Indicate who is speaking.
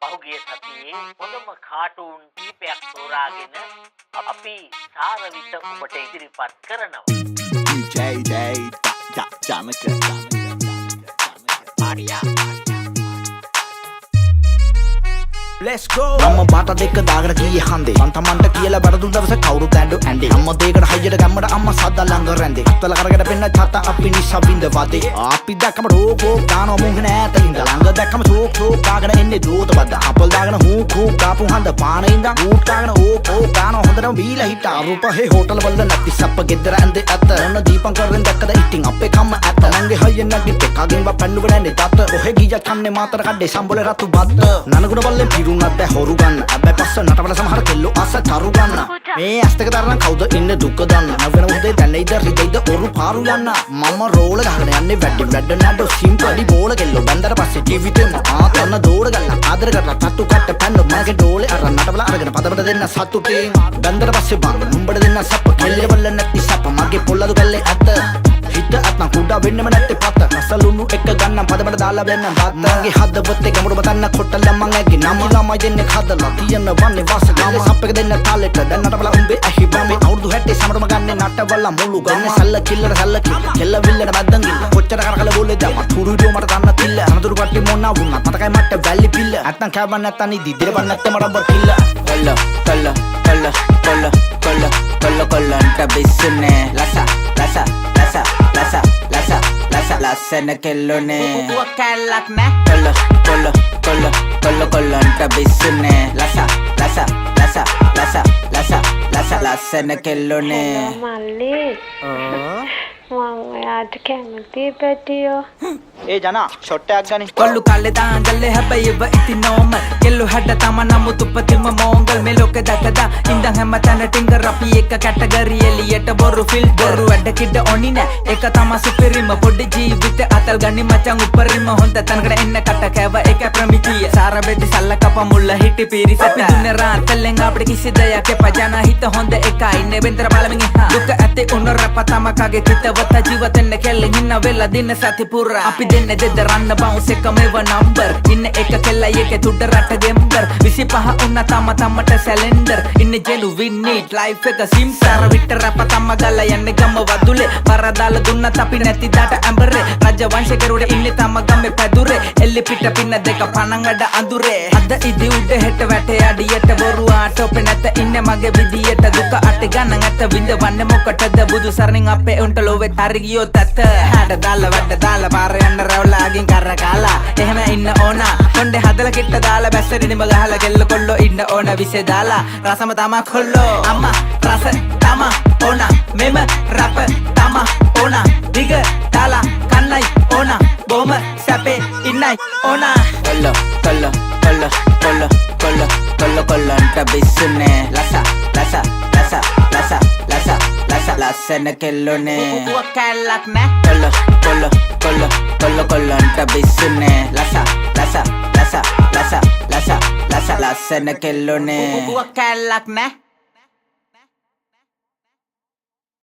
Speaker 1: පහුගිය සතියේ හොඳම කාටූන් කීපයක් තෝරාගෙන අපි සාර විට ඔබට ඉදිරිපත් කරනවා.
Speaker 2: Let's go. Amma bata dekka dagana kiye hande. Mantamanta kiyala baradu dawasa kawuru tando ande. Amma dekada hayyada gammada amma sadda langa rande. Tala karagada penna chata appi nissa winda wade. Appi dakkama roko gaano mungana ata inda. Langa dakkama thok dagana enne dota badda. Apple dagana hoo gapu handa paana inda. Boot dagana gaano hondana veela hitta. Rupa he hotel walla natti sappa geddara ande atta. Onna deepan karren dakkada ittin appe kamma atta. Nange hayyanna gitte kagen wa pannu ganne tatta. Ohe giya kanne matara kadde sambole ratu batta. Nanaguna balle piru නැත්te හොරු ගන්න හැබැයි පස්ස නටවල සමහර කෙල්ලෝ ආස කරු ගන්න මේ ඇස්තක දරන කවුද ඉන්නේ දුක දන්න නවන උදේ දැනෙයිද රිදෙයිද ඔරු පාරු යන්න මම රෝල ගහගෙන යන්නේ වැඩි වැඩ නඩ සිම්පලි බෝල කෙල්ලෝ බන්දර පස්සේ ජීවිතේම ආතන දෝඩ ගන්න ආදර කරලා තට්ටු කට්ට පැන්න මගේ ඩෝලේ අර නටවල අරගෙන පදමට දෙන්න සතුටේ බන්දර පස්සේ බං නුඹට දෙන්න සප්ප කෙල්ලේ වල නැති සප්ප මගේ පොල්ලදු කල්ලේ අත හිත අත්නම් කුඩා වෙන්නෙම නැත්තේ පත රසලුණු එක ගන්නම් පදමට දාලා වෙන්න බත් මගේ හදවතේ ගමුඩ බතන්න කොට්ටල මං ඇගේ නම ළමයි දෙන්නේ හදලා තියන වන්නේ වාස ගම සප්පක දෙන්න තාලෙට දැන් නටවල උඹේ ඇහි බම්බේ අවුරුදු 60 සමරම ගන්නේ නටවල මුළු ගන්න සල්ල කිල්ලට සල්ල කෙල්ල විල්ලට මැද්දන් ගිල්ල කොච්චර කරකල බෝලේ දැම්ම තුරුඩියෝ මට ගන්න තිල්ල අනතුරු පට්ටි මොන්නා වුණා මතකයි මට වැලි පිල්ල නැත්තම් කෑවන් නැත්තම් ඉදි දිරපන් නැත්තම රබර් කිල්ල කොල්ල අන්ට බිස්සුනේ ලස්සන කෙල්ලෝනේ පුතුව කැල්ලක් නෑ කොල්ල අන්ට බිස්සුනේ ලස්සන කෙල්ලෝනේ
Speaker 3: මල්ලි මං ඔයාට කැමති පැටියෝ
Speaker 2: ඒ ජනා ෂොට් එකක් ගනි
Speaker 4: කොල්ලු කල්ලේ දාංගල්ලේ හැබැයි ඉව ඉති නෝමල් කෙල්ලු හැඩ තම නමුත් උපතින්ම මෝංගල් මේ ලෝකෙ දකදා ඉඳන් හැම තැන ටින්ගර් අපි එක කැටගරි එලියට බොරු ෆිල් බොරු වැඩ කිඩ ඔනි නෑ ඒක තම සුපිරිම පොඩි ජීවිත අතල් ගනි මචං උපරිම හොඳ තැනකට එන්න කට කෑව ඒක ප්‍රමිතිය සාර බෙදි සල්ල කප මුල්ල හිටි පිරිස අපි දුන්නේ රාතලෙන් අපිට කිසි දෙයක් එපජන හිත හොඳ එකයි නෙවෙන්තර බලමින් එහා දුක ඇති උන රප තම කගේ කිතවත ජීවිතෙන්න කෙල්ලෙන් ඉන්න වෙලා දින සති පුරා අපි දෙන්නේ දෙද රන්න බවුන්ස් එක මේව නම්බර් ඉන්න එක කෙල්ලයි එක තුඩ රට ගෙම්බර් 25 උන්න තමට සැලෙන්ඩර් ඉන්න ජෙලු වින්නීට් ලයිෆ් එක සිම්සාර විතර රප තම ගල්ලා යන්නේ ගම වදුලේ පරදාල දුන්නත් අපි නැති දාට ඇඹරේ රජ වංශකරුඩ ඉන්නේ තම ගමේ පැදුරේ එල්ලි පිට පින්න දෙක පණන් වැඩ අඳුරේ අද ඉදි උඩ හෙට වැටේ අඩියට බොරු ආටෝපේ නැත ඉන්නේ මගේ විදියට දුක අට ගන්න ඇත විඳවන්නේ මොකටද බුදු සරණින් අපේ උන්ට ලෝවෙ හරි ගියොත් ඇත හැඩ දාලා වැඩ දාලා පාර යන්න රවලාගෙන් කරකාලා එහෙම ඉන්න ඕන කොණ්ඩේ හදලා කිට්ට දාලා බැස්සරි නිම ගහලා කෙල්ල කොල්ලෝ ඉන්න ඕන විසේ දාලා රසම තමා කොල්ලෝ අම්මා රස තමා ඕන මෙම රප තමා ඕන දිග දාලා කන්නයි ඕන බොම සැපේ ඉන්නයි ඕන කොල්ලන්ට බිස්සුනේ ලස්සන කෙල්ලෝනේ පුතුව කැල්ලක් නෑ කොල්ලන්ට බිස්සුනේ ලස්සන කෙල්ලෝනේ පුතුව කැල්ලක් නෑ